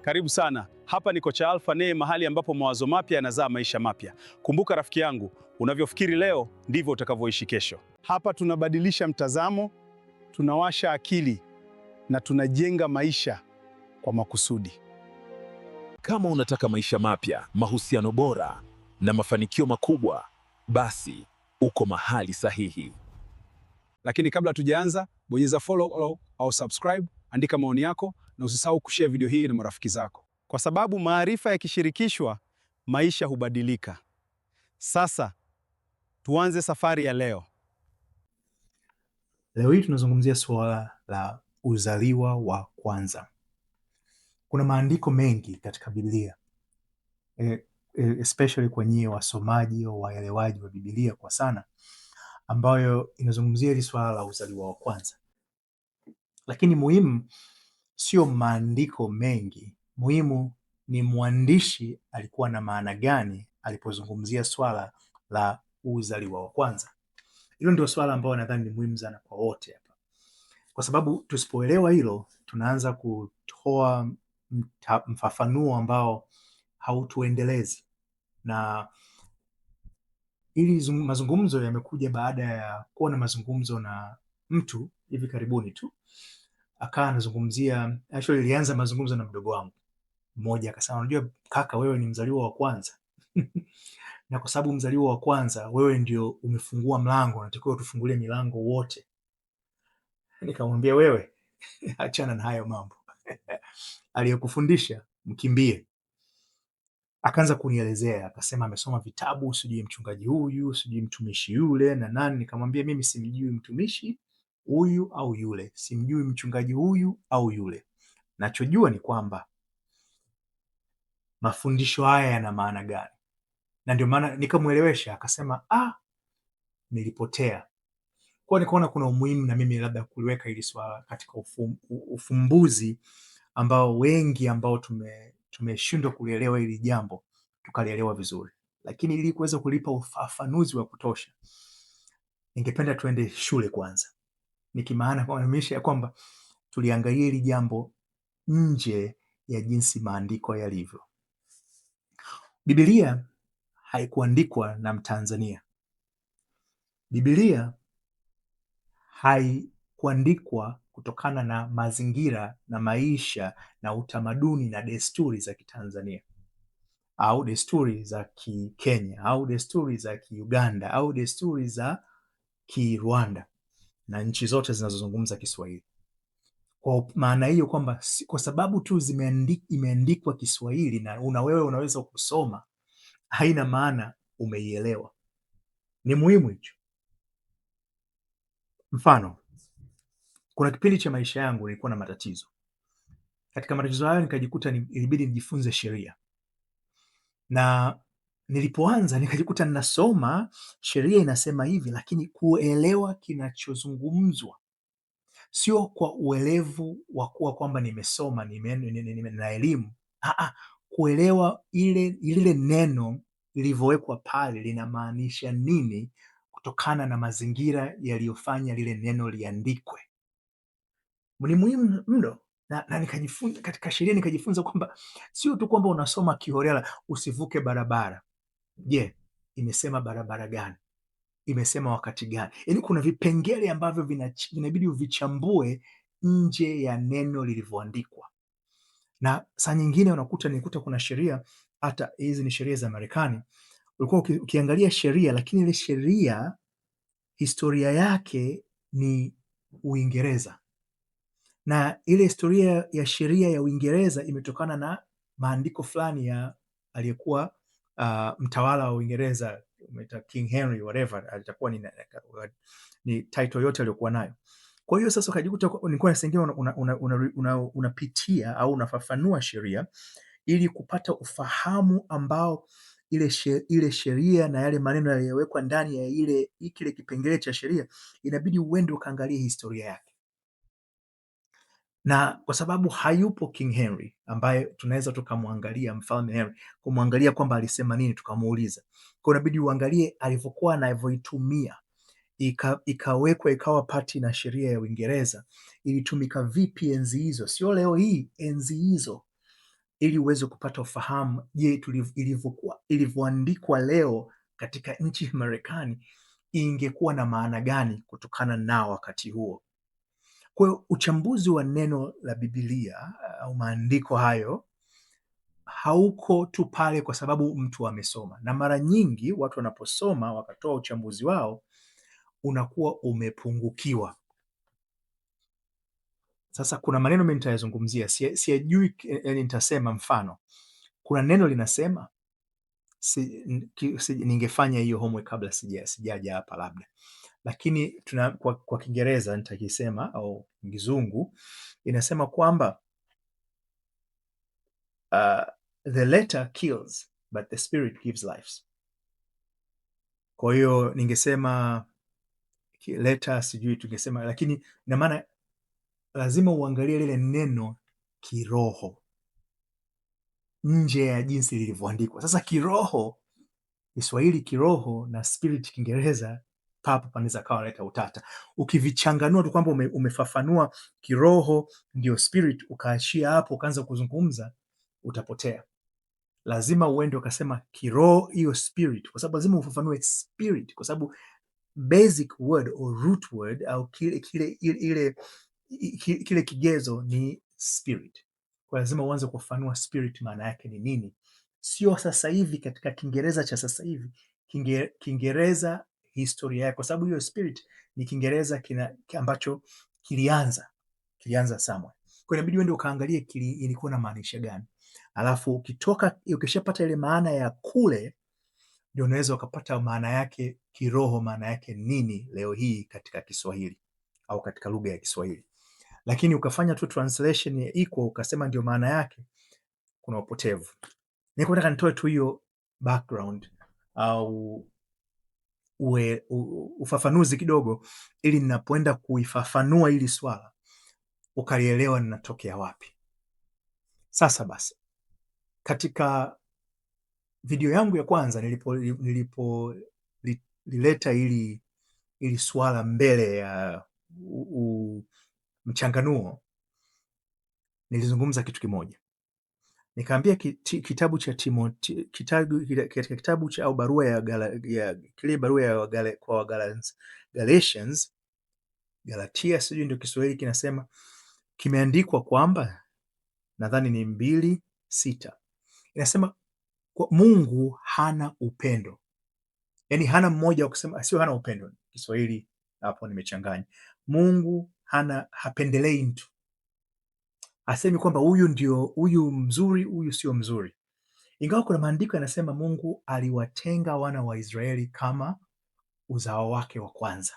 Karibu sana. Hapa ni Kocha Alpha Nay, mahali ambapo mawazo mapya yanazaa maisha mapya. Kumbuka rafiki yangu, unavyofikiri leo ndivyo utakavyoishi kesho. Hapa tunabadilisha mtazamo, tunawasha akili na tunajenga maisha kwa makusudi. Kama unataka maisha mapya, mahusiano bora na mafanikio makubwa, basi uko mahali sahihi. Lakini kabla tujaanza, bonyeza follow au subscribe, andika maoni yako na usisahau kushare video hii na marafiki zako, kwa sababu maarifa yakishirikishwa, maisha hubadilika. Sasa tuanze safari ya leo. Leo hii tunazungumzia suala la uzaliwa wa kwanza. Kuna maandiko mengi katika Biblia, especially kwa nyie wasomaji au waelewaji wa Biblia kwa sana, ambayo inazungumzia hili suala la uzaliwa wa kwanza. Lakini muhimu sio maandiko mengi, muhimu ni mwandishi alikuwa na maana gani alipozungumzia swala la uzaliwa wa kwanza. Hilo ndio swala ambalo nadhani ni muhimu sana kwa wote hapa, kwa sababu tusipoelewa hilo tunaanza kutoa mfafanuo ambao hautuendelezi. Na ili mazungumzo yamekuja baada ya kuwa na mazungumzo na mtu hivi karibuni tu, akawa anazungumzia, actually ilianza mazungumzo na mdogo wangu mmoja, akasema, unajua kaka, wewe ni mzaliwa wa kwanza na kwa sababu mzaliwa wa kwanza wewe ndio umefungua mlango, unatakiwa tufungulie milango wote. Nikamwambia, wewe achana na hayo mambo aliyokufundisha mkimbie. Akaanza kunielezea, akasema amesoma vitabu, sijui mchungaji huyu, sijui mtumishi yule na nani. Nikamwambia, mimi simjui mtumishi huyu au yule, simjui mchungaji huyu au yule. Nachojua ni kwamba mafundisho haya yana maana gani, na ndio maana nikamwelewesha. Akasema nilipotea. Kwa nikaona kuna umuhimu na mimi labda kuliweka hili swala katika ufumbuzi ambao wengi ambao tumeshindwa kulielewa hili jambo tukalielewa vizuri. Lakini ili kuweza kulipa ufafanuzi wa kutosha, ningependa tuende shule kwanza, nikimaana kwa kwamba tuliangalia hili jambo nje ya jinsi maandiko yalivyo. Biblia haikuandikwa na Mtanzania. Biblia haikuandikwa kutokana na mazingira na maisha na utamaduni na desturi za Kitanzania au desturi za Kikenya au desturi za Kiuganda au desturi za Kirwanda na nchi zote zinazozungumza Kiswahili. Kwa maana hiyo kwamba kwa sababu tu imeandikwa Kiswahili na wewe unaweza kusoma, haina maana umeielewa. Ni muhimu hicho. Mfano, kuna kipindi cha maisha yangu nilikuwa na matatizo. Katika matatizo hayo nikajikuta ilibidi nijifunze sheria, na nilipoanza nikajikuta ninasoma sheria inasema hivi, lakini kuelewa kinachozungumzwa sio kwa uelevu wa kuwa kwamba nimesoma na elimu. Kuelewa ile neno lilivyowekwa pale linamaanisha nini kutokana na mazingira yaliyofanya lile neno liandikwe. Ni muhimu mno. Na nikajifunza katika sheria, nikajifunza kwamba sio tu kwamba unasoma kiholela, usivuke barabara. Je, imesema barabara gani? Imesema wakati gani? Yaani kuna vipengele ambavyo vinabidi uvichambue nje ya neno lilivyoandikwa. Na saa nyingine nilikuta kuna sheria, hata hizi ni sheria za Marekani, ulikuwa ukiangalia sheria, lakini ile sheria historia yake ni Uingereza, na ile historia ya sheria ya Uingereza imetokana na maandiko fulani ya aliyekuwa mtawala wa Uingereza, King Henry whatever, alitakuwa ni title yote aliyokuwa nayo. Kwa hiyo sasa ukajikuta nilikuwa nasengea unapitia au unafafanua sheria ili kupata ufahamu ambao ile sheria na yale maneno yaliyowekwa ndani ya kile kipengele cha sheria inabidi uende ukaangalie historia yake. Na kwa sababu hayupo King Henry ambaye tunaweza tukamwangalia mfalme Henry, kumwangalia kwamba alisema nini tukamuuliza, kwa inabidi uangalie alivyokuwa anavyoitumia, ikawekwa ikawa pati na sheria ya Uingereza, ilitumika vipi enzi hizo, sio leo hii, enzi hizo. ili uweze kupata ufahamu, je, ilivyoandikwa leo katika nchi ya Marekani ingekuwa na maana gani kutokana na wakati huo. Kwa hiyo uchambuzi wa neno la Biblia au maandiko hayo hauko tu pale kwa sababu mtu amesoma, na mara nyingi watu wanaposoma wakatoa uchambuzi wao unakuwa umepungukiwa. Sasa kuna maneno mimi nitayazungumzia, siyajui, nitasema mfano, kuna neno linasema ningefanya hiyo homework kabla sijaja hapa labda, lakini kwa Kiingereza nitakisema au Kizungu inasema kwamba the letter kills but the spirit gives life. Kwa hiyo ningesema letter, sijui tungesema, lakini ina maana lazima uangalie lile neno kiroho nje ya jinsi lilivyoandikwa. Sasa kiroho Kiswahili kiroho na spirit Kiingereza papo panaweza kawa leta utata. Ukivichanganua tu kwamba umefafanua kiroho ndio spirit, ukaachia hapo ukaanza kuzungumza, utapotea. Lazima uende ukasema kiroho hiyo spirit, kwa sababu lazima ufafanue spirit, kwa sababu basic word or root word au kile kigezo ni spirit. Kwa lazima uanze kufafanua spirit maana yake ni nini. Sio sasa hivi katika Kiingereza cha sasa hivi, Kiingereza historia yake, kwa sababu hiyo spirit ni Kiingereza ambacho kilianza somewhere. Kwa inabidi uende ukaangalie ilikuwa na maanisha gani, alafu ukishapata ile maana ya kule, ndio unaweza ukapata maana yake kiroho, maana yake nini leo hii katika Kiswahili au katika lugha ya Kiswahili. Lakini ukafanya tu translation ya equal ukasema ndio maana yake, kuna upotevu. Niko nataka nitoe tu hiyo background au ufafanuzi kidogo, ili ninapoenda kuifafanua hili swala ukalielewa ninatokea wapi. Sasa basi, katika video yangu ya kwanza nilileta hili swala mbele ya mchanganuo, nilizungumza kitu kimoja. Nikaambia kitabu cha kitabu cha au barua ya kwa Galatians, Galatia, sijui ndio Kiswahili kinasema, kimeandikwa kwamba nadhani ni 2:6 inasema kwa Mungu hana upendo. Yaani hana mmoja wa kusema, sio hana upendo, Kiswahili hapo nimechanganya. Mungu hapendelei mtu. Asemi kwamba huyu mzuri, huyu sio mzuri. Ingawa kuna maandiko yanasema Mungu aliwatenga wana wa Israeli kama uzao wake wa kwanza.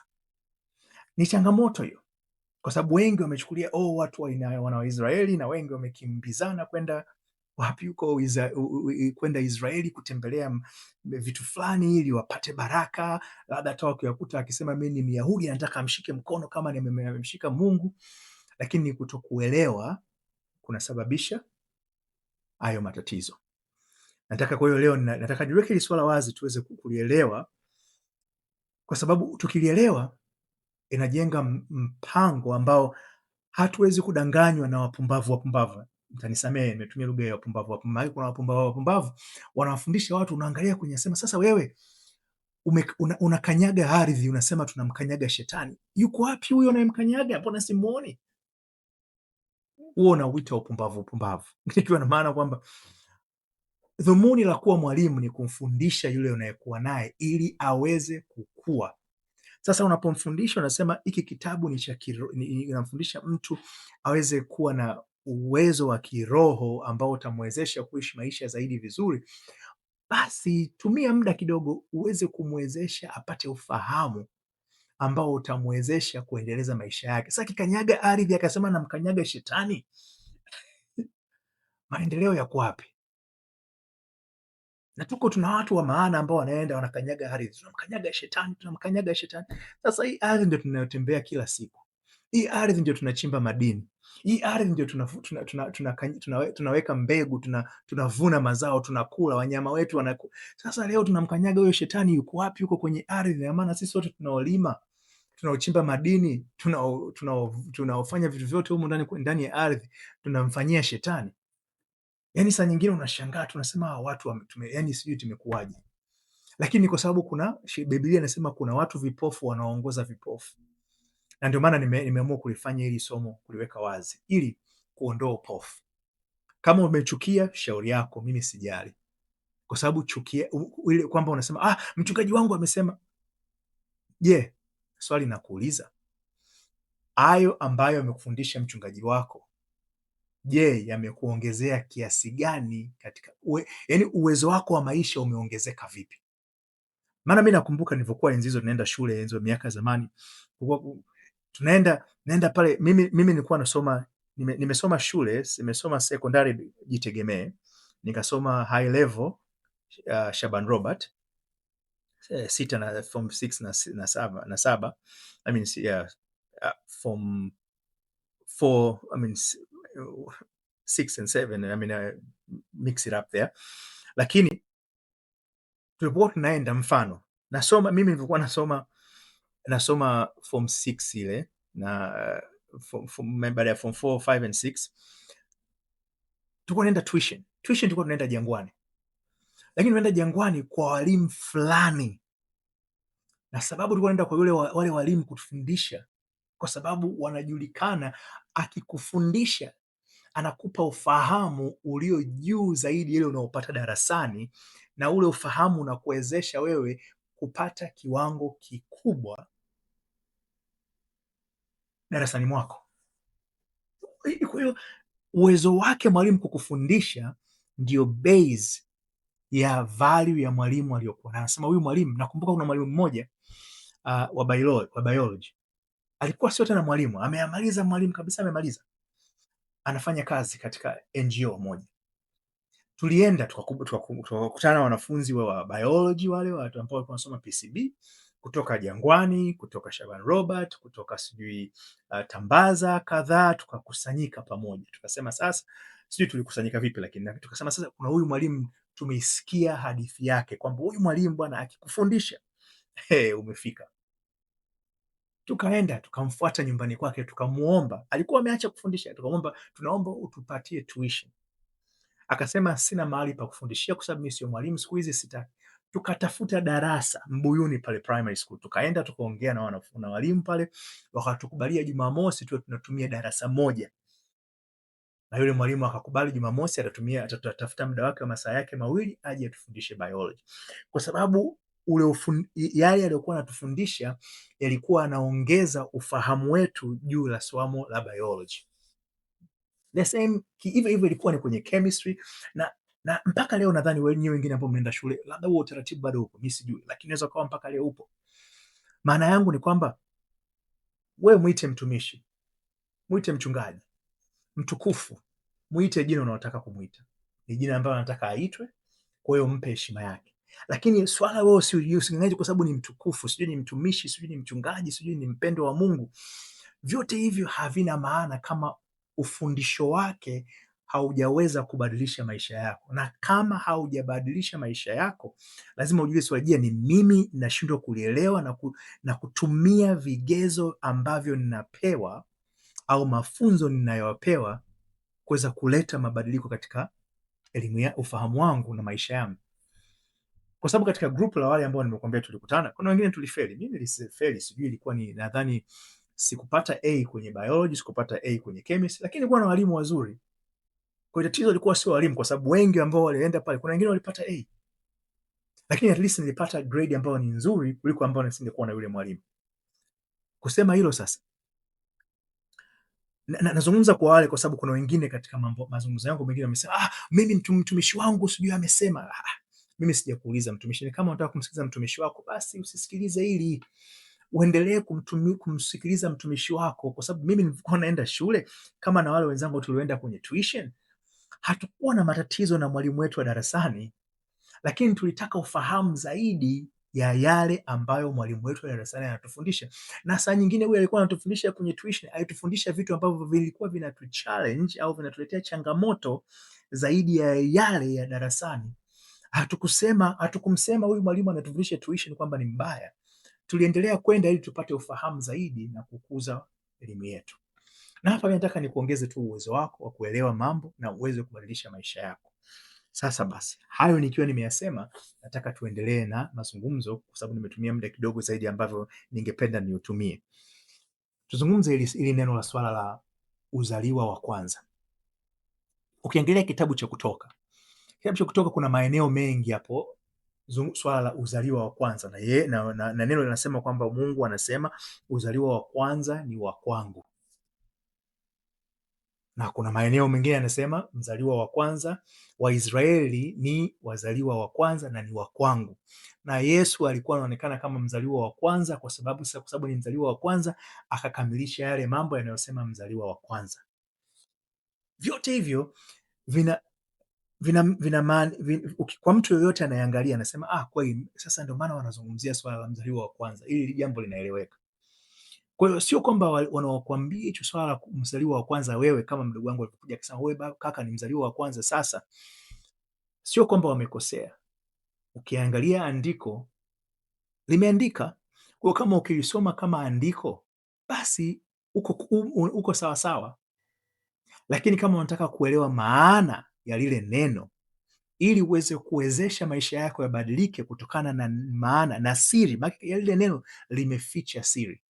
Ni changamoto hiyo, kwa sababu wengi wamechukulia watu wana wa Israeli, na wengi wamekimbizana kwenda wapi huko kwenda Israeli kutembelea vitu fulani ili wapate baraka, labda hata wakiwakuta akisema mimi ni Myahudi nataka amshike mkono kama nimemshika Mungu, lakini kutokuelewa kunasababisha hayo matatizo. Kwa hiyo leo nataka niweke hili swala wazi tuweze kulielewa, kwa sababu tukilielewa inajenga mpango ambao hatuwezi kudanganywa na wapumbavu. Mtanisamee nimetumia lugha ya wapumbavu. Kuna wapumbavu wanawafundisha watu, unaangalia kwenye sema, sasa wewe unakanyaga ardhi, unasema tunamkanyaga shetani. Yuko wapi huyo unayemkanyaga? Mbona simuoni? Huo unauita upumbavu. Nikiwa na maana kwamba dhumuni la kuwa mwalimu ni kumfundisha yule unayekuwa naye ili aweze kukua. Sasa unapomfundisha unasema hiki kitabu ni cha unamfundisha mtu aweze kuwa na uwezo wa kiroho ambao utamwezesha kuishi maisha zaidi vizuri, basi tumia muda kidogo uweze kumwezesha apate ufahamu ambao utamwezesha kuendeleza maisha yake. Sasa kikanyaga ardhi akasema namkanyaga shetani, maendeleo yako wapi? Na tuna watu wa maana ambao wanaenda wanakanyaga ardhi, tunamkanyaga shetani. Sasa hii ardhi ndio tunayotembea kila siku, hii ardhi ndio tunachimba madini, hii ardhi ndio tunaweka mbegu, tunavuna mazao, tunakula, wanyama wetu wanakula. Sasa leo tunamkanyaga huyo shetani. Yuko wapi? Yuko kwenye ardhi. Na maana sisi wote tunaolima, tunaochimba madini, tunaofanya vitu vyote humu ndani ya ardhi tunamfanyia shetani. Yani saa nyingine unashangaa tunasema hawa watu yani sijui tumekuwaje. Lakini kwa sababu kuna Biblia inasema kuna watu vipofu wanaongoza vipofu. Na ndio maana nimeamua kulifanya hili somo, kuliweka wazi ili kuondoa upofu. Kama umechukia shauri yako, mimi sijali. Kwa sababu chukia ile kwamba unasema mchungaji wangu amesema. Je, swali nakuuliza, hayo ambayo amekufundisha mchungaji wako, je, yamekuongezea kiasi gani katika yani uwezo wako wa maisha umeongezeka vipi? Maana mimi nakumbuka nilivyokuwa enzi hizo tunaenda shule, enzi miaka zamani, naenda pale, mimi nilikuwa nasoma, nimesoma shule, nimesoma sekondari Jitegemee, nikasoma high level Shaban Robert form 6 na 7 I mean form 4 I mean 6 and 7 I mean mix it up there. Lakini tulipokuwa tunaenda, mfano nasoma mimi nilikuwa nasoma form 6 ile na baada ya form 4, 5 and 6 tulikuwa tunaenda tuition, tulikuwa tunaenda Jangwani, lakini tunaenda Jangwani kwa walimu fulani, na sababu tulikuwa tunaenda kwa wale walimu kutufundisha, kwa sababu wanajulikana, akikufundisha anakupa ufahamu ulio juu zaidi ile unaopata darasani, na ule ufahamu unakuwezesha wewe kupata kiwango kikubwa darasani mwako. Kwa hiyo uwezo wake mwalimu kukufundisha ndio base ya value ya mwalimu aliyokuwa. Anasema huyu mwalimu, nakumbuka kuna mwalimu mmoja wa biology alikuwa sio tena mwalimu, amemaliza mwalimu kabisa, amemaliza, anafanya kazi katika NGO moja. Tulienda tukakutana na wanafunzi wa biology, wale watu ambao walikuwa wanasoma PCB kutoka Jangwani, kutoka Shaban Robert, kutoka sijui Tambaza kadhaa, tukakusanyika pamoja. Tukasema sasa, sijui tulikusanyika vipi, lakini tukasema sasa kuna huyu mwalimu tumeisikia hadithi yake kwamba huyu mwalimu bwana akikufundisha umefika. Tukaenda tukamfuata nyumbani kwake, tukamuomba, alikuwa ameacha kufundisha, tukamwomba, tunaomba utupatie tuition. Akasema sina mahali pa kufundishia kwa sababu mimi sio mwalimu siku hizi, sitaki. Tukatafuta darasa Mbuyuni pale primary school, tukaenda tukaongea na walimu pale, wakatukubalia Jumamosi tuwe tunatumia darasa moja, na yule mwalimu akakubali Jumamosi atatafuta muda wake wa masaa yake mawili aje atufundishe biology, kwa sababu yale aliyokuwa anatufundisha yalikuwa anaongeza ufahamu wetu juu la somo la biology. The same hivyo ilikuwa ni kwenye chemistry, na mpaka leo nadhani wenyewe wengine ambao mnaenda shule labda huo utaratibu bado upo, mimi sijui, lakini inaweza kuwa mpaka leo upo. Maana yangu ni kwamba wewe muite mtumishi, muite mchungaji, mtukufu, muite jina unaotaka kumuita, ni jina ambalo anataka aitwe, kwa hiyo mpe heshima yake. Lakini swala wewe using'ang'anie kwa sababu ni mtukufu, sijui ni mtumishi, sijui ni mchungaji, sijui ni mpendo wa Mungu. Vyote hivyo havina maana kama ufundisho wake haujaweza kubadilisha maisha yako. Na kama haujabadilisha maisha yako, lazima ujue swali, ni mimi nashindwa kulielewa na kutumia vigezo ambavyo ninapewa au mafunzo ninayopewa kuweza kuleta mabadiliko katika elimu ya ufahamu wangu na maisha yangu. Kwa sababu katika group la wale ambao nimekuambia tulikutana, kuna wengine tulifeli. Mimi nilifeli, sijui ilikuwa ni nadhani sikupata A kwenye biology, sikupata A kwenye chemistry, lakini kulikuwa na walimu wazuri. Kwa hiyo tatizo lilikuwa sio walimu, kwa sababu wengi ambao walienda pale, kuna wengine walipata A, lakini at least nilipata grade ambayo ni nzuri kuliko ambao nisingekuwa na yule mwalimu. Kusema hilo sasa, nazungumza kwa wale, kwa sababu kuna wengine katika mazungumzo yangu mengine wamesema mimi mtumishi wangu sijui amesema. Mimi sijakuuliza mtumishi. Ni kama unataka kumsikiliza mtumishi wako, basi usisikilize hili, uendelee kumsikiliza mtumishi wako, kwa sababu mimi nilikuwa naenda shule kama na wale wenzangu tulioenda kwenye tuition, hatukuwa na matatizo na mwalimu wetu wa darasani, lakini tulitaka ufahamu zaidi ya yale ambayo mwalimu wetu wa darasani anatufundisha. Na saa nyingine huyu alikuwa anatufundisha kwenye tuition, alitufundisha vitu ambavyo vilikuwa vinatuchallenge au vinatuletea changamoto zaidi ya yale ya darasani. Hatukumsema huyu mwalimu anatufundisha tuition kwamba ni mbaya. Tuliendelea kwenda ili tupate ufahamu zaidi na kukuza elimu yetu. Na hapa nataka nikuongeze tu uwezo wako wa kuelewa mambo na uwezo wa kubadilisha maisha yako. Sasa basi, hayo nikiwa nimeyasema, nataka tuendelee na mazungumzo kwa sababu nimetumia muda kidogo zaidi ambavyo ningependa niutumie. Tuzungumze ili neno la swala la uzaliwa wa kwanza. Ukiangalia kitabu cha Kutoka, kuna maeneo mengi hapo swala la uzaliwa wa kwanza na neno linasema kwamba Mungu anasema uzaliwa wa kwanza ni wa kwangu, na kuna maeneo mengine yanasema mzaliwa wa kwanza wa Israeli ni wazaliwa wa kwanza na ni wa kwangu. Na Yesu alikuwa anaonekana kama mzaliwa wa kwanza kwa sababu ni mzaliwa wa kwanza, akakamilisha yale mambo yanayosema mzaliwa wa kwanza. Vyote hivyo kwa mtu yoyote anayeangalia anasema kweli, sasa ndio maana wanazungumzia swala la mzaliwa wa kwanza, ili jambo linaeleweka. Kwa hiyo sio kwamba wanaokuambia hicho swala la mzaliwa wa kwanza, wewe kama mdogo wangu alipokuja akisema wewe kaka ni mzaliwa wa kwanza, sasa sio kwamba wamekosea. Ukiangalia andiko limeandika, kwa kama ukilisoma kama andiko basi uko sawa sawa, lakini kama unataka kuelewa maana ya lile neno ili uweze kuwezesha maisha yako yabadilike kutokana na maana na siri ya lile neno, limeficha siri.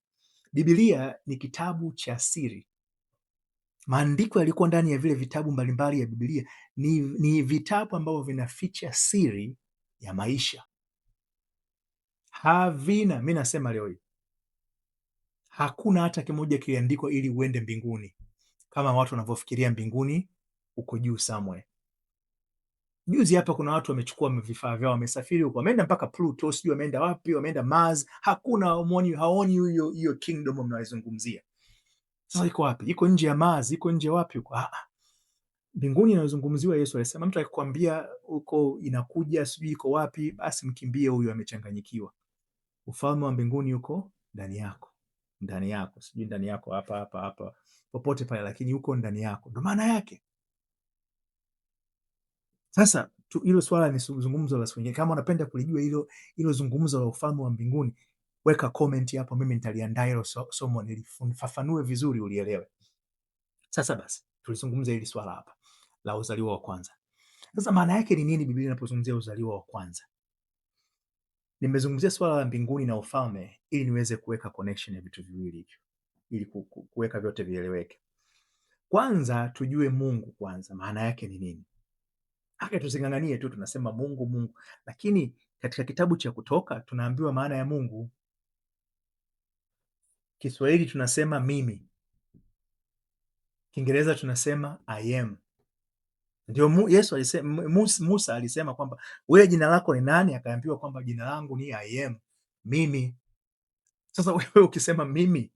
Biblia ni kitabu cha siri. Maandiko yalikuwa ndani ya vile vitabu mbalimbali ya Biblia ni vitabu ambavyo vinaficha siri ya maisha. Mimi nasema leo hii hakuna hata kimoja kiliandikwa ili uende mbinguni kama watu wanavyofikiria mbinguni uko juu somewhere. Juzi hapa kuna watu wamechukua vifaa vyao, wamesafiri huko, wameenda mpaka Pluto, sijui wameenda wapi, wameenda Mars. Hakuna, haoni hiyo kingdom mnayozungumzia. Sasa iko wapi? Iko nje ya Mars? Iko nje wapi huko? Mbinguni inayozungumziwa, Yesu alisema mtu akikwambia huko inakuja sijui iko wapi, basi mkimbie, huyo amechanganyikiwa. Ufalme wa mbinguni uko ndani yako, sijui ndani yako hapa popote pale, lakini uko ndani yako, ndio maana yake. Sasa hilo swala ni zungumzo la siku nyingine. Kama unapenda kulijua hilo zungumzo la ufalme wa mbinguni, weka comment hapo, mimi nitaliandaa hilo somo nilifafanue vizuri ulielewe. Sasa basi tulizungumza hili swala hapa la uzaliwa wa kwanza. Sasa maana yake ni nini Biblia inapozungumzia uzaliwa wa kwanza? Nimezungumzia swala la mbinguni na ufalme ili niweze kuweka connection ya vitu viwili hivyo, ili kuweka vyote vieleweke. Kwanza tujue Mungu kwanza, maana yake ni nini? Tusinganganie tu tunasema Mungu, lakini katika kitabu cha Kutoka tunaambiwa maana ya Mungu. Kiswahili tunasema mimi, Kiingereza tunasema I am. Ndio Yesu alisema, Musa alisema kwamba wewe jina lako ni nani? Akaambiwa kwamba jina langu ni I am, mimi. Sasa wewe ukisema mimi,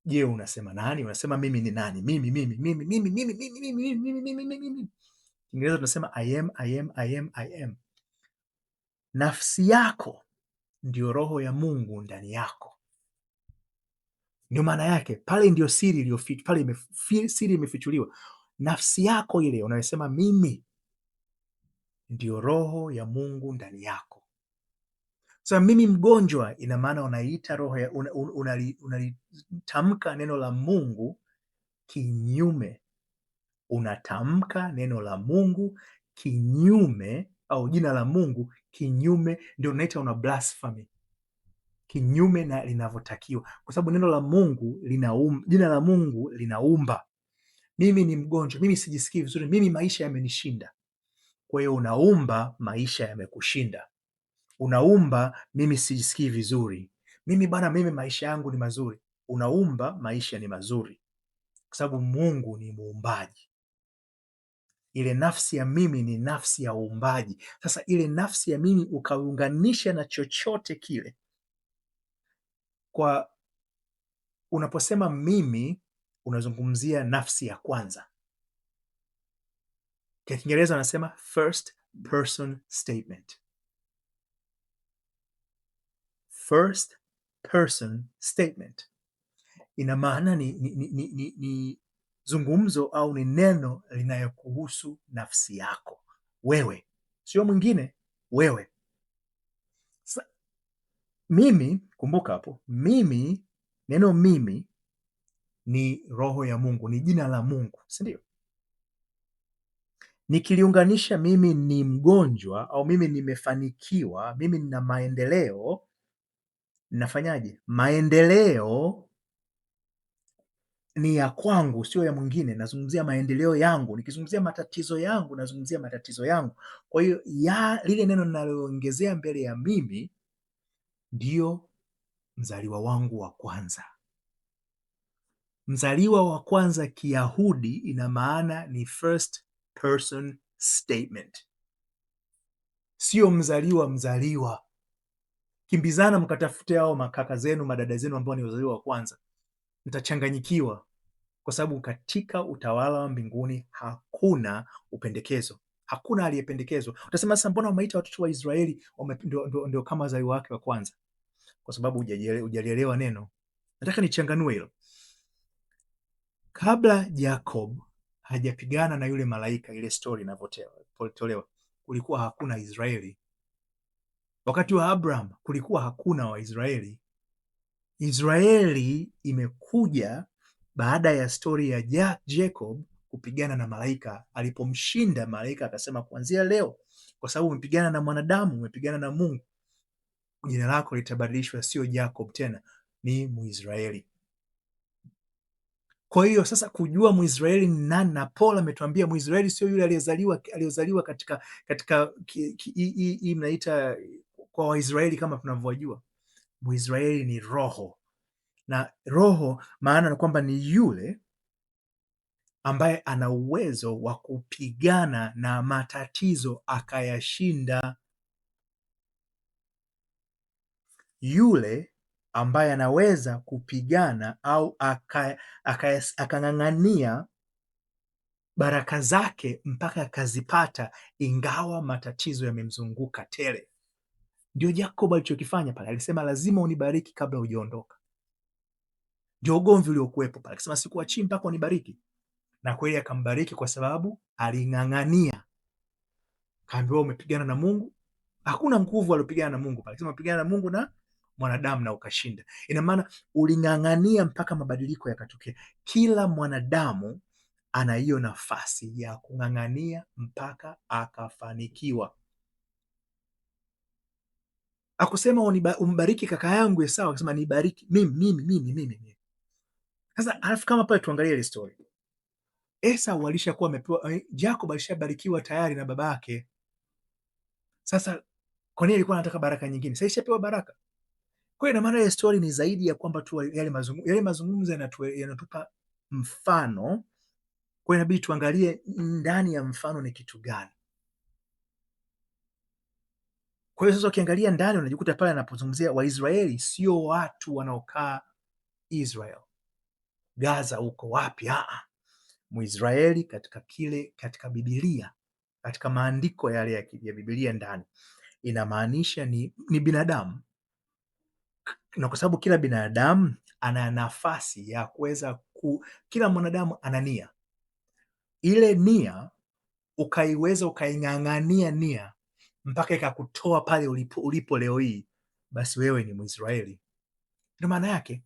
je, unasema nani? Unasema mimi ni nani? Mimi. Kiingereza tunasema I am. Nafsi yako ndio roho ya Mungu ndani yako, ndio maana yake pale. Ndio siri iliyofichwa pale, siri imefichuliwa. Nafsi yako ile unayosema mimi ndio roho ya Mungu ndani yako. Sasa mimi mgonjwa, ina maana unaita roho ya unalitamka neno la Mungu kinyume, unatamka neno la Mungu kinyume, au jina la Mungu kinyume, ndio unaita una blasphemy, kinyume na linavyotakiwa, kwa sababu neno la Mungu jina la Mungu linaumba. Mimi ni mgonjwa, mimi sijisikii vizuri, mimi maisha yamenishinda. Kwa hiyo unaumba maisha yamekushinda, unaumba mimi sijisikii vizuri, mimi maisha yangu ni mazuri. Unaumba maisha ni mazuri kwa sababu Mungu ni muumbaji. Ile nafsi ya mimi ni nafsi ya uumbaji. Sasa ile nafsi ya mimi ukaunganisha na chochote kile, kwa unaposema mimi unazungumzia nafsi ya kwanza. Kwa Kiingereza wanasema first person statement. First person statement ina maana ni zungumzo au ni neno linayokuhusu nafsi yako wewe, sio mwingine, wewe. Mimi, kumbuka hapo, mimi, neno mimi ni roho ya Mungu, ni jina la Mungu, si ndio? Nikiliunganisha mimi ni mgonjwa au mimi nimefanikiwa, mimi nina maendeleo, ninafanyaje? Maendeleo ni ya kwangu, sio ya mwingine. Nazungumzia maendeleo yangu. Nikizungumzia matatizo yangu, nazungumzia matatizo yangu. Kwa hiyo lile neno ninaloongezea mbele ya mimi ndio mzaliwa wangu wa kwanza. Mzaliwa wa kwanza Kiyahudi ina maana ni first person statement, sio mzaliwa. Kimbizana mkatafute hao makaka zenu, madada zenu ambao ni wazaliwa wa kwanza, mtachanganyikiwa, kwa sababu katika utawala wa mbinguni hakuna upendekezo, hakuna aliyependekezwa. Utasema sasa, mbona wameita watoto wa Israeli ndio kama wazaliwa wake wa kwanza? Kwa sababu hujalielewa neno. Nataka nichanganue hilo. Kabla Jacob hajapigana na yule malaika, ile story inavyotolewa, kulikuwa hakuna Israeli. Wakati wa Abraham kulikuwa hakuna Waisraeli. Israeli imekuja baada ya stori ya Jacob kupigana na malaika. Alipomshinda malaika akasema, kuanzia leo, kwa sababu umepigana na mwanadamu, umepigana na Mungu, jina lako litabadilishwa, sio Jacob tena, ni Mwisraeli. Kwa hiyo sasa kujua Mwisraeli ni nani, na Paul ametuambia Mwisraeli sio yule aliyezaliwa katika hii mnaita kwa Waisraeli kama tunavyojua. Mwisraeli ni roho, na roho maana ni kwamba ni yule ambaye ana uwezo wa kupigana na matatizo akayashinda, yule ambaye anaweza kupigana au akang'ang'ania baraka zake mpaka akazipata, ingawa matatizo yamemzunguka tele. Ndio Jacob alichokifanya pale. Alisema lazima unibariki kabla hujaondoka. Ndio ugomvi uliokuwepo pale. Alisema sikuachii mpaka unibariki, na kweli akambariki kwa sababu aling'ang'ania. Kaambiwa umepigana na Mungu. Hakuna nguvu aliyopigana na Mungu pale. Alisema umepigana na Mungu na mwanadamu na ukashinda. Ina maana uling'ang'ania mpaka mabadiliko yakatokea. Kila mwanadamu ana hiyo nafasi ya kung'ang'ania mpaka akafanikiwa. Akusema umbariki kaka yangu Esau, akasema nibariki mimi. Sasa alafu kama pale tuangalie ile story. Esau alishakuwa amepewa, Jacob alishabarikiwa tayari na baba yake. Sasa kwa nini alikuwa anataka baraka nyingine? Sasa ishapewa baraka. Kwa hiyo ina maana ile story ni zaidi ya kwamba tu yale mazungumzo yanatupa mfano. Kwa hiyo inabidi tuangalie ndani ya mfano ni kitu gani. Kwa hiyo sasa ukiangalia ndani unajikuta pale anapozungumzia Waisraeli sio watu wanaokaa Israel, Gaza huko wapi. Mwisraeli katika Biblia, katika maandiko yale ya Biblia ndani, inamaanisha ni binadamu. Na kwa sababu kila binadamu ana nafasi ya kuweza kila mwanadamu ana nia. Ile nia ukaiweza ukaing'ang'ania nia mpaka ikakutoa pale ulipo leo hii, basi wewe ni Mwisraeli. Ndio maana yake.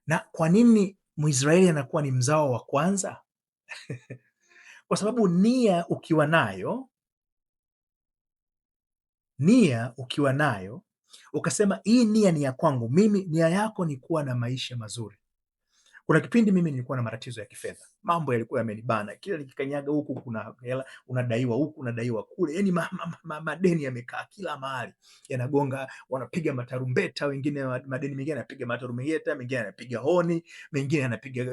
Na kwa nini Mwisraeli anakuwa ni mzao wa kwanza? Kwa sababu nia ukiwa nayo ukasema hii nia ni ya kwangu mimi, nia yako ni kuwa na maisha mazuri. Kuna kipindi mimi nilikuwa na matatizo ya kifedha, mambo yalikuwa yamenibana, kila nikikanyaga huku kuna hela unadaiwa, huku unadaiwa kule, yani madeni yamekaa kila mahali, yanagonga, wanapiga matarumbeta, wengine madeni mengine yanapiga matarumbeta, mengine yanapiga honi, mengine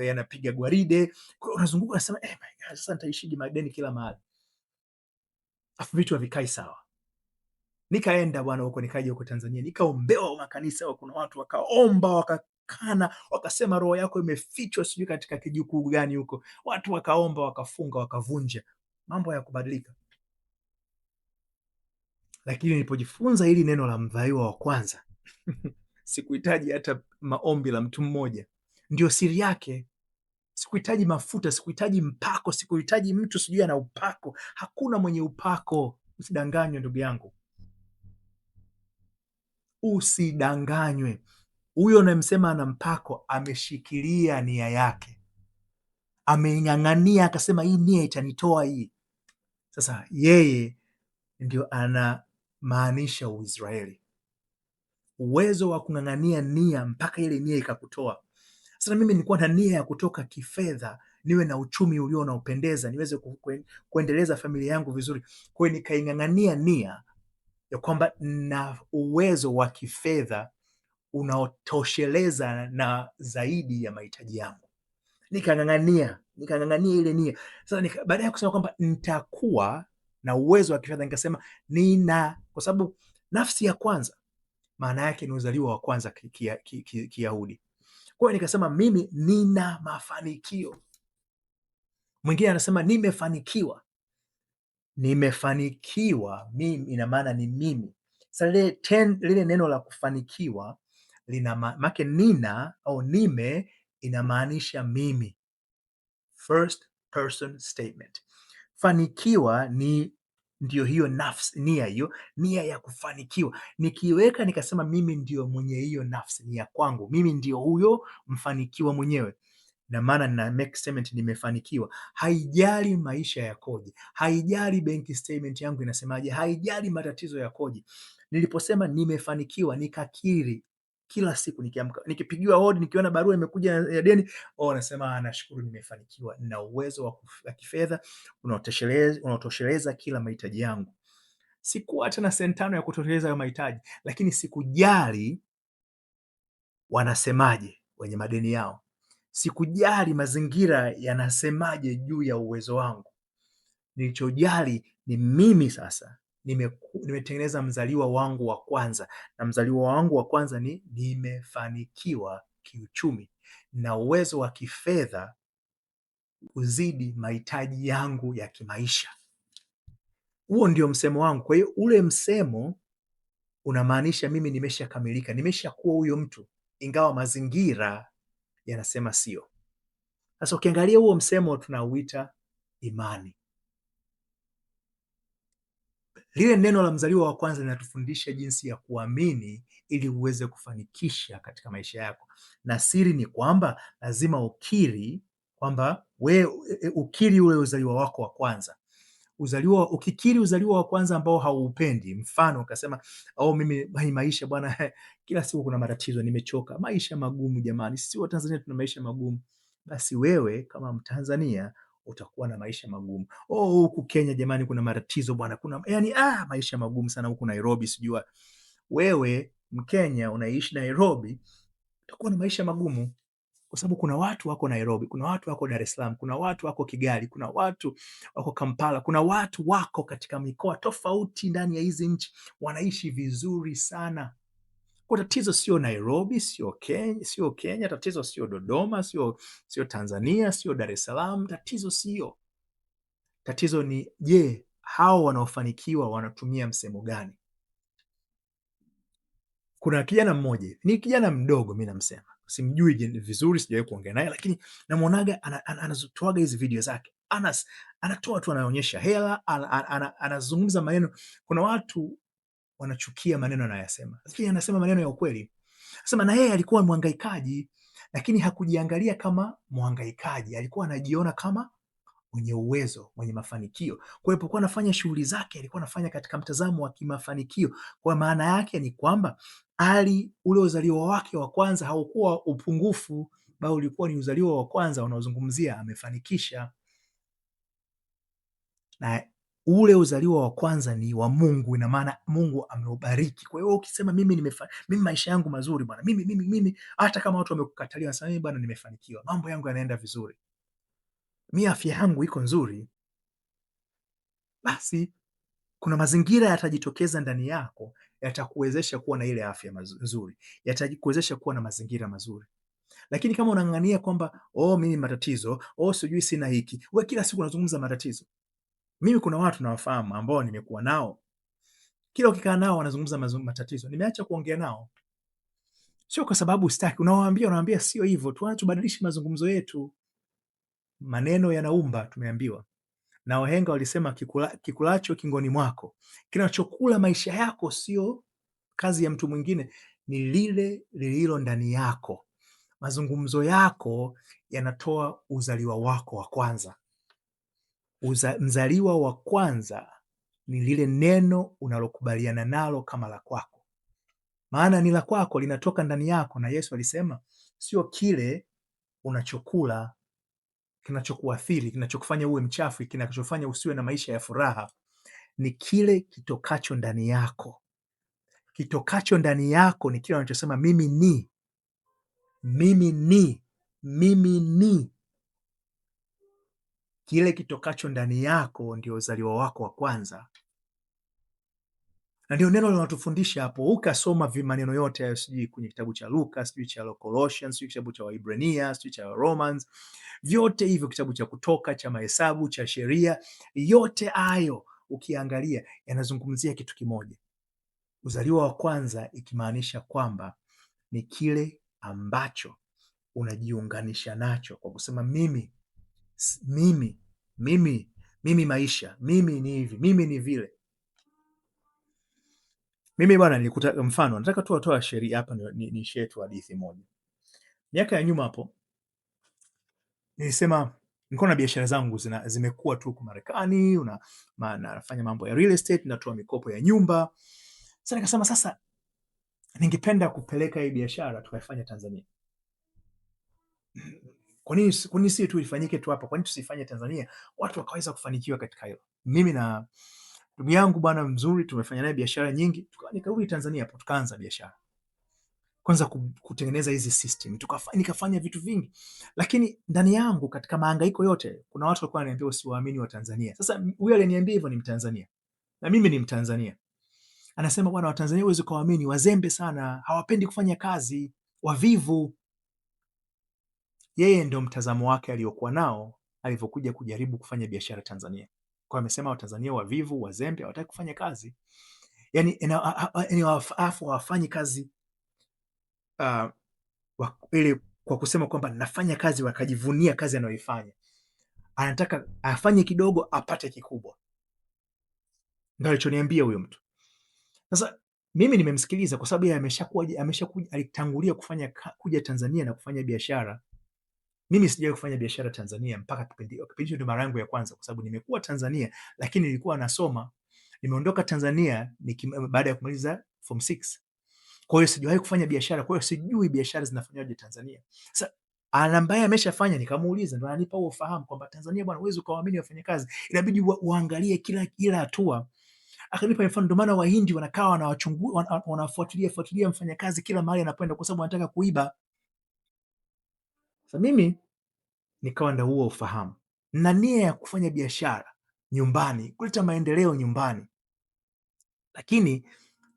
yanapiga gwaride. Kwa hiyo unazunguka unasema my God, sasa nitaishije madeni kila mahali? Afu vitu havikai sawa. Nikaenda bwana huko, nikaja huko Tanzania, nikaombewa makanisa, kuna watu wakaomba kana wakasema roho yako imefichwa sijui katika kijukuu gani huko, watu wakaomba, wakafunga, wakavunja, mambo ya kubadilika. Lakini nilipojifunza hili neno la mzaliwa wa kwanza sikuhitaji hata maombi la mtu mmoja, ndio siri yake. Sikuhitaji mafuta, sikuhitaji mpako, sikuhitaji mtu sijui ana upako. Hakuna mwenye upako. Usidanganywe ndugu yangu, usidanganywe. Huyo unayemsema ana mpako ameshikilia nia yake, ameing'ang'ania, akasema hii nia itanitoa hii. Sasa yeye ndio anamaanisha Uisraeli, uwezo wa kung'ang'ania nia mpaka ile nia ikakutoa. Sasa mimi nilikuwa na nia ya kutoka kifedha, niwe na uchumi ulio unaopendeza, niweze kuendeleza familia yangu vizuri. Kwa hiyo nikaing'ang'ania nia ya kwamba na uwezo wa kifedha unaotosheleza na zaidi ya mahitaji yangu. Nikang'ang'ania ile nia. Sasa baada ya kusema kwamba nitakuwa na uwezo wa kifedha, nikasema kwa sababu nafsi ya kwanza maana yake ni uzaliwa wa kwanza Kiyahudi. Kwa hiyo nikasema mimi nina mafanikio. Mwingine anasema nimefanikiwa. Nimefanikiwa mimi ina maana ni mimi. Sasa lile neno la kufanikiwa lina maana nina au nime inamaanisha mimi. First person statement. Fanikiwa ndio hiyo nafsi, nia ya kufanikiwa. Nikiweka nikasema mimi ndio mwenye hiyo nafsi, ni ya kwangu. Mimi ndio huyo mfanikiwa mwenyewe. Na maana na make statement nimefanikiwa. Haijali maisha yakoje, haijali bank statement yangu inasemaje, haijali matatizo yakoje. Niliposema nimefanikiwa, nikakiri kila siku nikiamka, nikipigiwa hodi, nikiona barua imekuja ya deni, nasema nashukuru, nimefanikiwa, nina uwezo wa kifedha unaotosheleza kila mahitaji yangu. Sikuwa hata na senti tano ya kutosheleza hayo mahitaji, lakini sikujali wanasemaje wenye madeni yao. Sikujali mazingira yanasemaje juu ya uwezo wangu. Nilichojali ni mimi sasa nimetengeneza mzaliwa wangu wa kwanza, na mzaliwa wangu wa kwanza ni nimefanikiwa kiuchumi na uwezo wa kifedha kuzidi mahitaji yangu ya kimaisha. Huo ndio msemo wangu. Kwa hiyo ule msemo unamaanisha mimi nimeshakamilika, nimeshakuwa huyo mtu, ingawa mazingira yanasema sio. Sasa ukiangalia huo msemo tunauita imani. Lile neno la mzaliwa wa kwanza linatufundisha jinsi ya kuamini ili uweze kufanikisha katika maisha yako. Na siri ni kwamba lazima ukiri kwamba ukiri ule uzaliwa wako wa kwanza. Ukikiri uzaliwa wa kwanza ambao hauupendi, mfano ukasema mimi maisha bwana, kila siku kuna matatizo, nimechoka, maisha magumu jamani, sisi wa Tanzania tuna maisha magumu. Basi wewe kama Mtanzania utakuwa na maisha magumu. Huku Kenya jamani kuna matatizo bwana, maisha magumu sana huku Nairobi sijua. Wewe Mkenya unaishi Nairobi utakuwa na maisha magumu, kwa sababu kuna watu wako Nairobi, kuna watu wako Dar es Salaam, kuna watu wako Kigali, kuna watu wako Kampala, kuna watu wako katika mikoa tofauti ndani ya hizi nchi wanaishi vizuri sana. Kwa tatizo sio Nairobi, sio Kenya, tatizo sio Dodoma, sio Tanzania, sio Dar es Salaam, tatizo ni je, hao wanaofanikiwa wanatumia msemo gani? Kuna kijana mmoja, ni kijana mdogo, mimi namsema, simjui vizuri, sijawahi kuongea naye, lakini namuonaga anatoaga hizi video zake, anatoa tu, anaonyesha hela, anazungumza maneno. Kuna watu wanachukia maneno anayosema, lakini anasema maneno ya ukweli. Anasema na yeye alikuwa mhangaikaji, lakini hakujiangalia kama mhangaikaji, alikuwa anajiona kama mwenye uwezo, mwenye mafanikio. Kwa hiyo alipokuwa anafanya shughuli zake, alikuwa anafanya katika mtazamo wa kimafanikio. Kwa maana yake ni kwamba ule uzaliwa wake wa kwanza haukuwa upungufu, bali ulikuwa ni uzaliwa wa kwanza unaozungumzia amefanikisha. Na ule uzaliwa wa kwanza ni wa Mungu, ina maana Mungu ameubariki. Kwa hiyo ukisema mimi maisha yangu mazuri bwana, mimi hata kama watu wamekukatalia, nasema mimi bwana nimefanikiwa, mambo yangu yanaenda vizuri, mimi afya yangu iko nzuri, basi kuna mazingira yatajitokeza ndani yako yatakuwezesha kuwa na ile afya nzuri, yatakuwezesha kuwa na mazingira mazuri. Lakini kama unang'ang'ania kwamba mimi matatizo, sijui sina hiki, wewe kila siku unazungumza matatizo. Mimi kuna watu nawafahamu ambao nimekuwa nao, kila ukikaa nao wanazungumza matatizo, nimeacha kuongea nao. Sio kwa sababu sitaki, unawaambia sio hivyo, tubadilishe mazungumzo yetu. Maneno yanaumba, tumeambiwa. Na wahenga walisema kikulacho kingoni mwako. Kinachokula maisha yako sio kazi ya mtu mwingine, ni lile lililo ndani yako. Mazungumzo yako yanatoa uzaliwa wako wa kwanza. Mzaliwa wa kwanza ni lile neno unalokubaliana nalo kama la kwako, maana ni la kwako, linatoka ndani yako. Na Yesu alisema sio kile unachokula kinachokuathiri, kinachokufanya uwe mchafu, kinachofanya usiwe na maisha ya furaha, ni kile kitokacho ndani yako. Kitokacho ndani yako ni kile unachosema mimi ni, mimi ni, mimi ni. Kile kitokacho ndani yako ndio uzaliwa wako wa kwanza, na ndio neno linatufundisha hapo. Ukasoma maneno yote hayo, sijui kwenye kitabu cha Luka, sijui cha Colossians, sijui kitabu cha Waibrania, sijui cha Romans, vyote hivyo, kitabu cha Kutoka, cha Mahesabu, cha Sheria, yote hayo ukiangalia yanazungumzia kitu kimoja, uzaliwa wa kwanza, ikimaanisha kwamba ni kile ambacho unajiunganisha nacho kwa kusema mimi, mimi, mimi, mimi maisha, mimi ni hivi, mimi ni vile. Mimi bwana, nilikuta mfano, nataka tu atoa sheria hapa, ni share tu hadithi moja. Miaka ya nyuma hapo, nilisema nilikuwa na biashara zangu zimekuwa tu huko Marekani, nafanya mambo ya real estate, natoa mikopo ya nyumba. Sasa nikasema sasa ningependa kupeleka hii biashara tukaifanya Tanzania. Kwa nini si tu ifanyike tu hapa? Kwa nini tusifanye Tanzania, watu wakaweza kufanikiwa katika hilo? Mimi na ndugu yangu bwana mzuri, tumefanya naye biashara nyingi, nikarudi Tanzania hapo, tukaanza biashara kwanza kutengeneza hizi system, nikafanya vitu vingi, lakini ndani yangu katika mahangaiko yote kuna watu walikuwa wananiambia usiwaamini wa Tanzania. Sasa huyo aliniambia hivyo ni Mtanzania na mimi ni Mtanzania, anasema bwana, wa Tanzania huwezi kuwaamini, wazembe sana, hawapendi kufanya kazi, wavivu. Yeye ndio mtazamo wake aliokuwa nao alivyokuja kujaribu kufanya biashara Tanzania. Kwa amesema Watanzania wavivu, wazembe, hawataki kufanya kazi, yani hawafanyi kazi ili kwa kusema kwamba nafanya kazi, wakajivunia kazi anayoifanya. Anataka afanye kidogo apate kikubwa. Ndio alichoniambia huyo mtu. Sasa mimi nimemsikiliza kwa sababu yeye ameshakuja, alitangulia kuja Tanzania na kufanya biashara. Mimi sijawahi kufanya biashara Tanzania mpaka kipindi hicho, ndio mara yangu ya kwanza, kwa sababu nimekuwa Tanzania lakini nilikuwa nasoma. Nimeondoka Tanzania baada ya kumaliza form 6. Kwa hiyo sijawahi kufanya biashara, kwa hiyo sijui biashara zinafanywaje Tanzania. Sasa ambaye ameshafanya, nikamuuliza, ndio ananipa huo ufahamu kwamba Tanzania bwana, huwezi ukawaamini wafanyakazi, inabidi uangalie kila hatua. Akanipa mfano, ndio maana Wahindi wanakaa wanawachunguza, wanafuatilia mfanyakazi kila mahali anapoenda, kwa sababu wanataka kuiba. Sasa mimi nikawa ndio huo ufahamu na nia ya kufanya biashara nyumbani, kuleta maendeleo nyumbani, lakini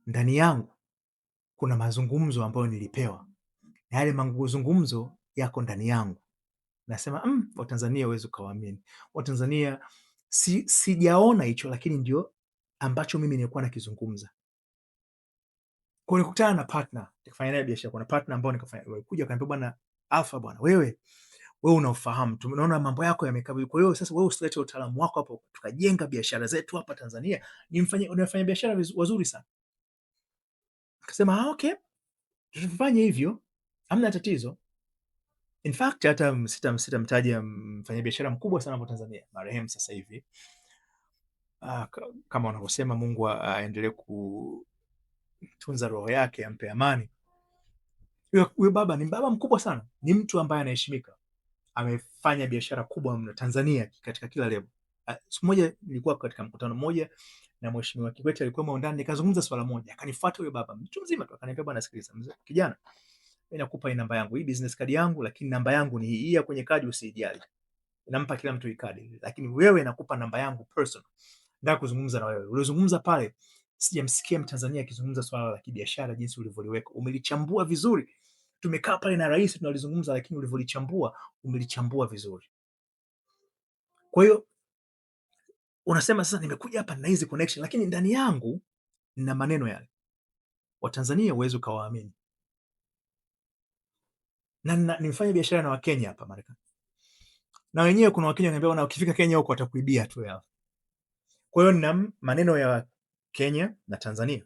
ndani yangu kuna mazungumzo ambayo nilipewa, na yale mazungumzo yako ndani yangu. Nasema Watanzania huwezi ukawaamini. Watanzania sijaona hicho, lakini ndio ambacho mimi nilikuwa nakizungumza. Kwa nikutana na partner, nikafanya naye biashara. Kuna partner ambao walikuja wakaniambia, bwana Alpha, bwana wewe unaofahamu, tumeona mambo yako yamekaa. Kwa hiyo sasa wewe usilete utaalamu wako hapo, tukajenga biashara zetu hapa Tanzania. Unafanya biashara wazuri sana. Akasema okay, tufanye hivyo, hamna tatizo. In fact hata sitamtaja mfanyabiashara mkubwa sana hapo Tanzania, marehemu sasa hivi, kama wanavyosema, Mungu aendelee kutunza roho yake, ampe amani. Huyo baba ni baba mkubwa sana, ni mtu ambaye anaheshimika, amefanya biashara kubwa mno Tanzania katika kila level. Siku moja nilikuwa katika mkutano mmoja na Mheshimiwa Kikwete, alikuwa ndani, nikazungumza swala moja, akanifuata huyo baba mtu mzima tu, akaniambia, bwana sikiliza mzee kijana, mimi nakupa hii namba yangu, hii business card yangu, lakini namba yangu ni hii ya kwenye kadi, usijali. Nampa kila mtu hii kadi, lakini wewe nakupa namba yangu personal, nataka kuzungumza na wewe. Uliozungumza pale sijamsikia Mtanzania akizungumza swala la kibiashara jinsi ulivyoliweka, umelichambua vizuri. Tumekaa pale na rais tunalizungumza, lakini ulivyolichambua, umelichambua vizuri. Kwa hiyo unasema sasa nimekuja hapa na hizi connection, lakini ndani yangu nina maneno yale, Watanzania huwezi ukawaamini. Na nimefanya biashara na Wakenya hapa Marekani, na wenyewe kuna Wakenya wananiambia, ukifika Kenya huko watakuibia tu yao. Kwa hiyo nina maneno ya Kenya na Tanzania,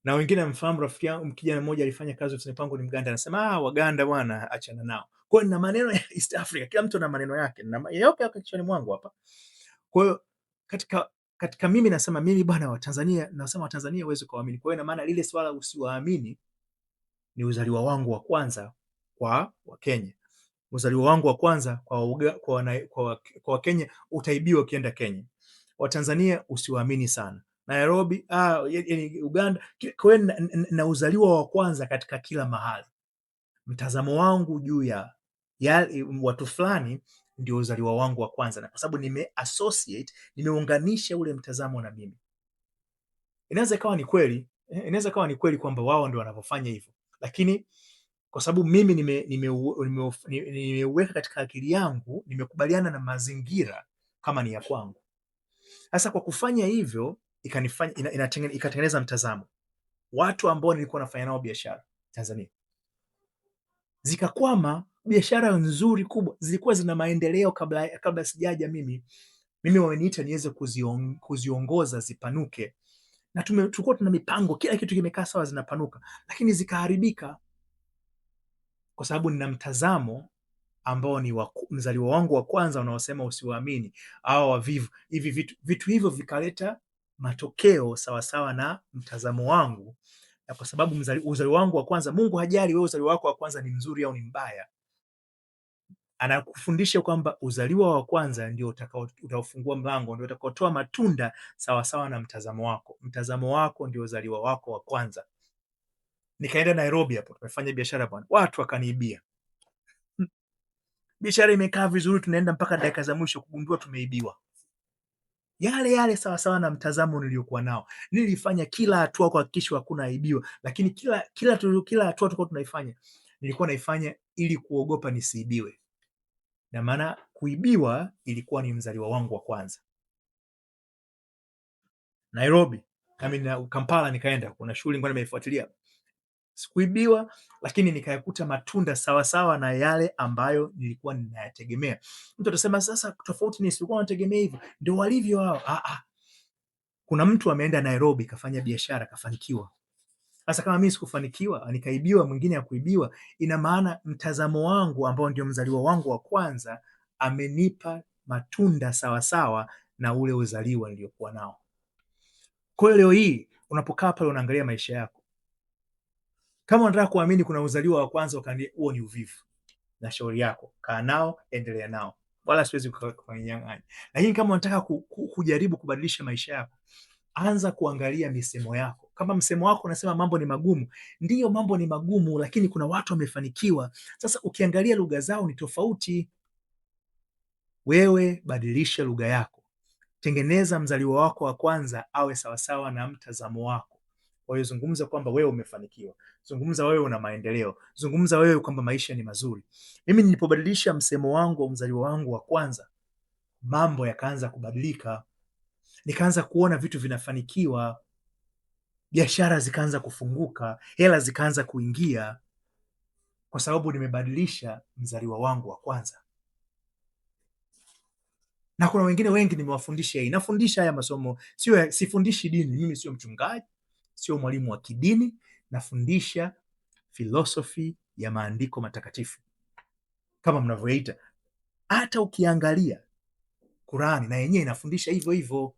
Na wengine mfahamu rafiki yangu kijana mmoja alifanya kazi ofisini kwangu ni Mganda, anasema Waganda bwana achana nao. Kwa hiyo nina maneno ya East Africa, kila mtu ana maneno yake. Na yote yako kichwani mwangu hapa. Kwa hiyo katika mimi nasema mimi bwana wa Tanzania, nasema wa Tanzania uweze kuamini. Kwa hiyo ina maana lile swala usiwaamini ni uzaliwa wangu wa kwanza kwa Wakenya. Uzaliwa wangu wa kwanza kwa Wakenya utaibiwa ukienda Kenya. Wa Tanzania usiwaamini sana. Nairobi, yani Uganda, kwa hiyo na uzaliwa wa kwanza katika kila mahali. Mtazamo wangu juu ya watu fulani ndio uzaliwa wangu wa kwanza, na kwa sababu nimeunganisha ule mtazamo na mimi. Inaweza ikawa ni kweli kwamba wao ndio wanavyofanya hivyo, lakini kwa sababu mimi nimeuweka katika akili yangu, nimekubaliana na mazingira kama ni ya kwangu. Sasa kwa kufanya hivyo ikatengeneza mtazamo. Watu ambao nilikuwa nafanya nao biashara Tanzania zikakwama, biashara nzuri kubwa zilikuwa zina maendeleo kabla sijaja mimi wameniita niweze kuziongoza zipanuke, na tulikuwa tuna mipango, kila kitu kimekaa sawa, zinapanuka, lakini zikaharibika kwa sababu nina mtazamo ambao ni mzaliwa wangu wa kwanza unaosema usiwaamini au wavivu. Hivi vitu hivyo vikaleta matokeo sawasawa na mtazamo wangu, na kwa sababu uzaliwa wangu wa kwanza, Mungu hajali wewe uzaliwa wako wa kwanza ni mzuri au ni mbaya. Anakufundisha kwamba uzaliwa wa kwanza ndio utaofungua mlango, ndio utakaotoa matunda sawasawa na mtazamo wako. Mtazamo wako ndio uzaliwa wako wa kwanza. Nikaenda Nairobi hapo, tumefanya biashara bwana, watu wakaniibia. Biashara imekaa vizuri, tunaenda mpaka dakika za mwisho kugundua tumeibiwa. Yale sawasawa na mtazamo niliokuwa nao. Nilifanya kila hatua kuhakikisha hakuna aibiwa, lakini kila hatua tulikuwa tunaifanya, nilikuwa naifanya ili kuogopa nisiibiwe. Na maana kuibiwa ilikuwa ni mzaliwa wangu wa kwanza. Nairobi, Kampala nikaenda, kuna shughuli nilikuwa nimeifuatilia. Sikuibiwa, lakini nikayakuta matunda sawasawa na yale ambayo nilikuwa ninayategemea. Mtu atasema sasa tofauti ni sikuwa nategemea hivyo. Ndio walivyo hao. Kuna mtu ameenda Nairobi kafanya biashara kafanikiwa. Sasa kama mimi sikufanikiwa, nikaibiwa, mwingine hakuibiwa, ina maana mtazamo wangu ambao ndio mzaliwa wangu wa kwanza amenipa matunda sawasawa na ule uzaliwa niliokuwa nao. Kwa hiyo leo hii unapokaa pale unaangalia maisha yako, kama unataka kuamini kuna uzaliwa wa kwanza, huo ni uvivu, na shauri yako, kaa nao, endelea nao, wala siwezi kukunyang'anya. Lakini kama unataka kujaribu kubadilisha maisha yako, anza kuangalia misemo yako. Kama msemo wako unasema mambo ni magumu, ndiyo mambo ni magumu, lakini kuna watu wamefanikiwa. Sasa ukiangalia lugha zao ni tofauti. Wewe badilisha lugha yako, tengeneza mzaliwa wako wa kwanza awe sawasawa na mtazamo wako. Kwa hiyo zungumza kwamba wewe umefanikiwa, zungumza wewe una maendeleo, zungumza wewe kwamba maisha ni mazuri. Mimi nilipobadilisha msemo wangu wa mzaliwa wangu wa kwanza, mambo yakaanza kubadilika. Nikaanza kuona vitu vinafanikiwa, biashara zikaanza kufunguka, hela zikaanza kuingia, kwa sababu nimebadilisha mzaliwa wangu wa kwanza. Na kuna wengine wengi nimewafundisha hii. Nafundisha haya masomo, sifundishi dini. Mimi sio mchungaji, sio mwalimu wa kidini, nafundisha filosofi ya maandiko matakatifu kama mnavyoita. Hata ukiangalia Qurani na yenyewe inafundisha hivyo hivyo.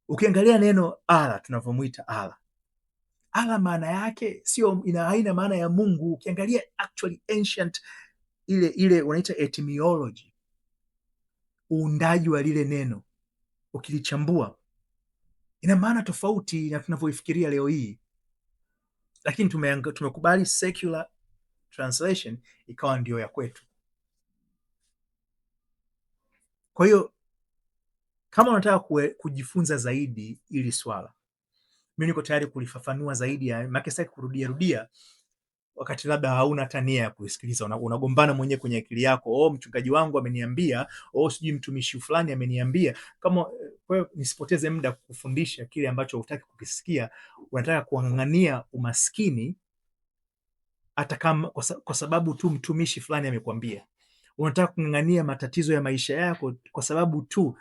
Ukiangalia neno Allah, tunavyomuita Allah maana yake haina maana ya Mungu. Ukiangalia actually ancient ile wanaita etymology, uundaji wa lile neno, ukilichambua ina maana tofauti na tunavyoifikiria leo hii, lakini tumekubali secular translation ikawa ndio ya kwetu. Kwa hiyo kama unataka kujifunza zaidi ili swala, mimi niko tayari kulifafanua zaidi, maana sitaki kurudia wakati labda hauna hata nia ya kusikiliza. Unagombana mwenyewe kwenye akili yako, mchungaji wangu ameniambia, sijui mtumishi fulani ameniambia. Kwa hiyo nisipoteze muda kufundisha kile ambacho hutaki kukisikia. Unataka kuang'ang'ania umaskini hata kama kwa sababu tu mtumishi fulani amekwambia. Unataka kung'ang'ania matatizo ya maisha yako kwa sababu tu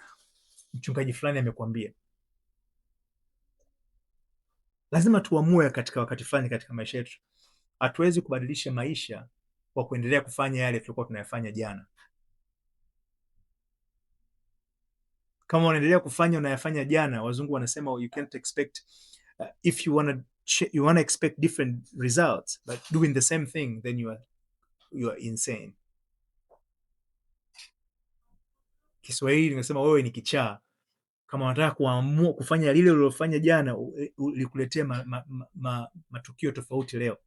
mchungaji fulani amekwambia. Lazima tuamue katika wakati fulani katika maisha yetu. Hatuwezi kubadilisha maisha kwa kuendelea kufanya yale tulikuwa tunayafanya jana. Kama unaendelea kufanya unayafanya jana, wazungu wanasema you can't expect if you wanna expect different results but doing the same thing, then you are insane. Kiswahili nimesema wewe ni kichaa kama unataka kuamua kufanya lile ulilofanya jana likuletee matukio tofauti leo.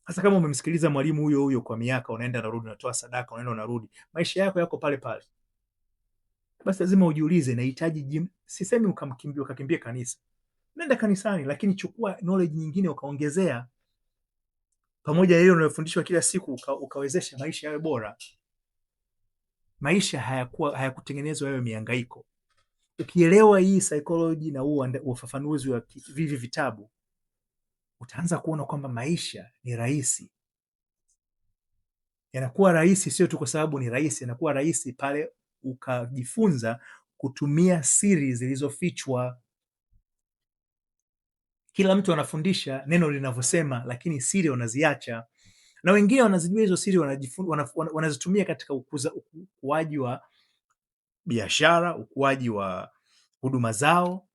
Hasa kama umemsikiliza mwalimu huyo huyo kwa miaka, unaenda narudi, unatoa sadaka, unaenda unarudi, maisha yako yako pale pale, basi lazima ujiulize, nahitaji gym. Sisemi ukakimbia kanisa, nenda kanisani, lakini chukua knowledge nyingine ukaongezea pamoja na ile unayofundishwa kila siku, ukawezesha maisha yawe bora. Maisha hayakutengenezwa yawe mihangaiko. Ukielewa hii psychology na ufafanuzi wa vivi vitabu, utaanza kuona kwamba maisha ni rahisi. Yanakuwa rahisi sio tu kwa sababu ni rahisi, yanakuwa rahisi pale ukajifunza kutumia siri zilizofichwa. Kila mtu anafundisha neno linavyosema, lakini siri wanaziacha, na wengine wanazijua hizo siri, wanazitumia katika ukuaji wa biashara, ukuaji wa huduma zao,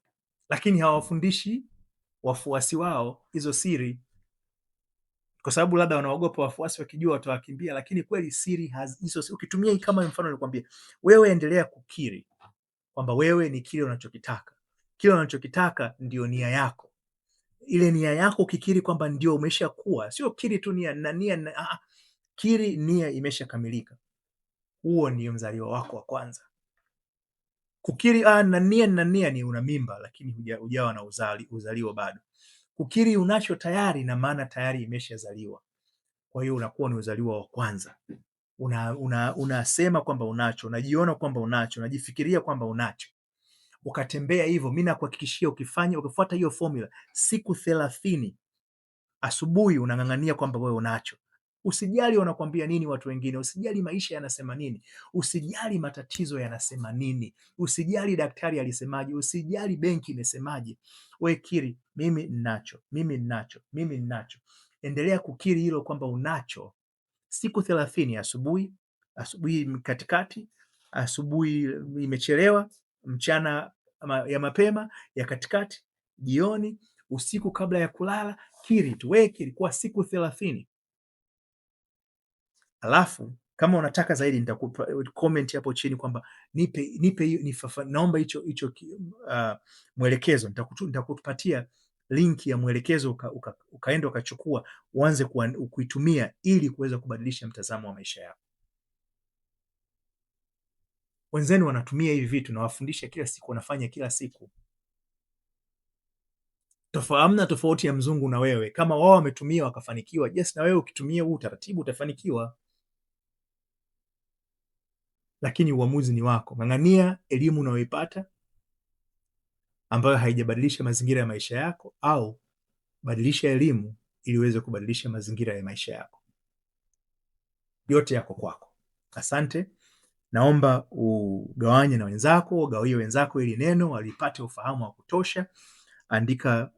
lakini hawafundishi wafuasi wao hizo siri, kwa sababu labda wanaogopa wafuasi wakijua watawakimbia. Lakini kweli siri hizo ukitumia, kama mfano nilikwambia, wewe endelea kukiri kwamba wewe ni kile unachokitaka. Kile unachokitaka ndio nia yako. Ile nia yako ukikiri kwamba ndio umeshakuwa, sio kiri tu kiri nia imeshakamilika. Huo ndio mzaliwa wako wa kwanza. Kukiri na nia ni una mimba lakini hujawa na uzaliwa bado. Kukiri unacho tayari na maana tayari imeshazaliwa. Kwa hiyo unakuwa ni uzaliwa wa kwanza. Unasema kwamba unacho, unajiona kwamba unacho, unajifikiria kwamba unacho. Ukatembea hivyo, mimi nakuhakikishia ukifuata hiyo formula, siku 30 asubuhi unang'ang'ania kwamba wewe unacho. Usijali wanakuambia nini watu wengine, usijali maisha yanasema nini, usijali matatizo yanasema nini, usijali daktari alisemaje, usijali benki imesemaje. Wewe kiri, mimi ninacho, mimi ninacho, mimi ninacho. Endelea kukiri hilo kwamba unacho. Siku 30, asubuhi katikati, asubuhi imechelewa, mchana ya mapema, ya katikati, jioni, usiku kabla ya kulala. Kiri tu, wewe kiri kwa siku 30. Alafu kama unataka zaidi nitakupa comment hapo chini kwamba naomba hicho mwelekezo. Nitakupatia link ya mwelekezo ukaenda ukachukua, uanze kuitumia ili kuweza kubadilisha mtazamo wa maisha yako. Wenzenu wanatumia hivi vitu na wafundisha kila siku, wanafanya kila siku. Hamna tofauti ya mzungu na wewe. Kama wao wametumia wakafanikiwa, yes, na wewe ukitumia huu utaratibu utafanikiwa. Lakini uamuzi ni wako. Ng'ang'ania elimu unayoipata ambayo haijabadilisha mazingira ya maisha yako, au badilisha elimu ili uweze kubadilisha mazingira ya maisha yako. Yote yako kwako. Asante. Naomba ugawanye na wenzako, ugawie wenzako ili neno walipate ufahamu wa kutosha. Andika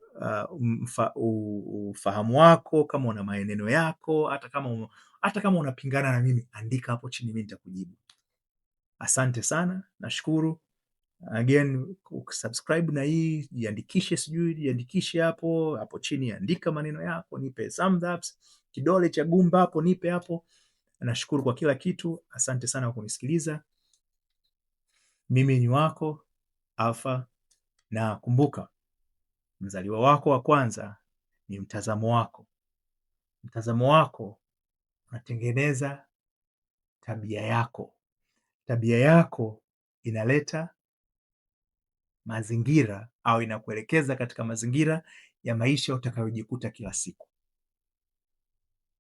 ufahamu wako, kama una maneno yako, hata kama unapingana na mimi, andika hapo chini, mimi nitakujibu. Asante sana, nashukuru. Again, subscribe na hii, jiandikishe hapo chini, andika maneno yako, nipe thumbs up, kidole cha gumba hapo, nipe hapo. Nashukuru kwa kila kitu. Asante sana kwa kunisikiliza. Mimi ni wako Alpha, na kumbuka, mzaliwa wako wa kwanza ni mtazamo wako. Mtazamo wako unatengeneza tabia yako. Tabia yako inaleta mazingira au inakuelekeza katika mazingira ya maisha utakayojikuta kila siku.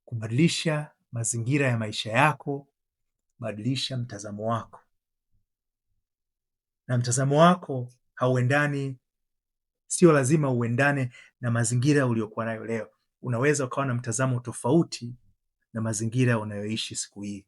Kubadilisha mazingira ya maisha yako, badilisha mtazamo wako. Na mtazamo wako sio lazima uendane na mazingira uliokuwa nayo leo. Unaweza ukawa na mtazamo tofauti na mazingira unayoishi siku hii.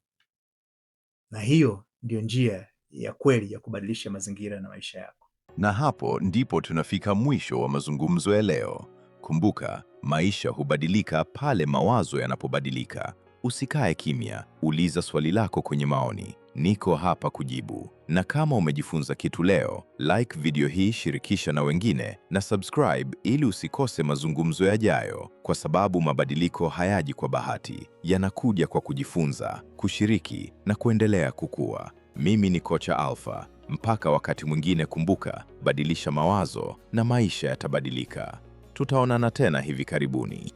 Na hiyo ndio njia ya kweli ya kubadilisha mazingira na maisha yako. Na hapo ndipo tunafika mwisho wa mazungumzo ya leo. Kumbuka, maisha hubadilika pale mawazo yanapobadilika. Usikae kimya, uliza swali lako kwenye maoni. Niko hapa kujibu. Na kama umejifunza kitu leo, like video hii, shirikisha na wengine na subscribe ili usikose mazungumzo yajayo, kwa sababu mabadiliko hayaji kwa bahati, yanakuja kwa kujifunza, kushiriki na kuendelea kukua. Mimi ni Kocha Alpha. Mpaka wakati mwingine, kumbuka, badilisha mawazo na maisha yatabadilika. Tutaonana tena hivi karibuni.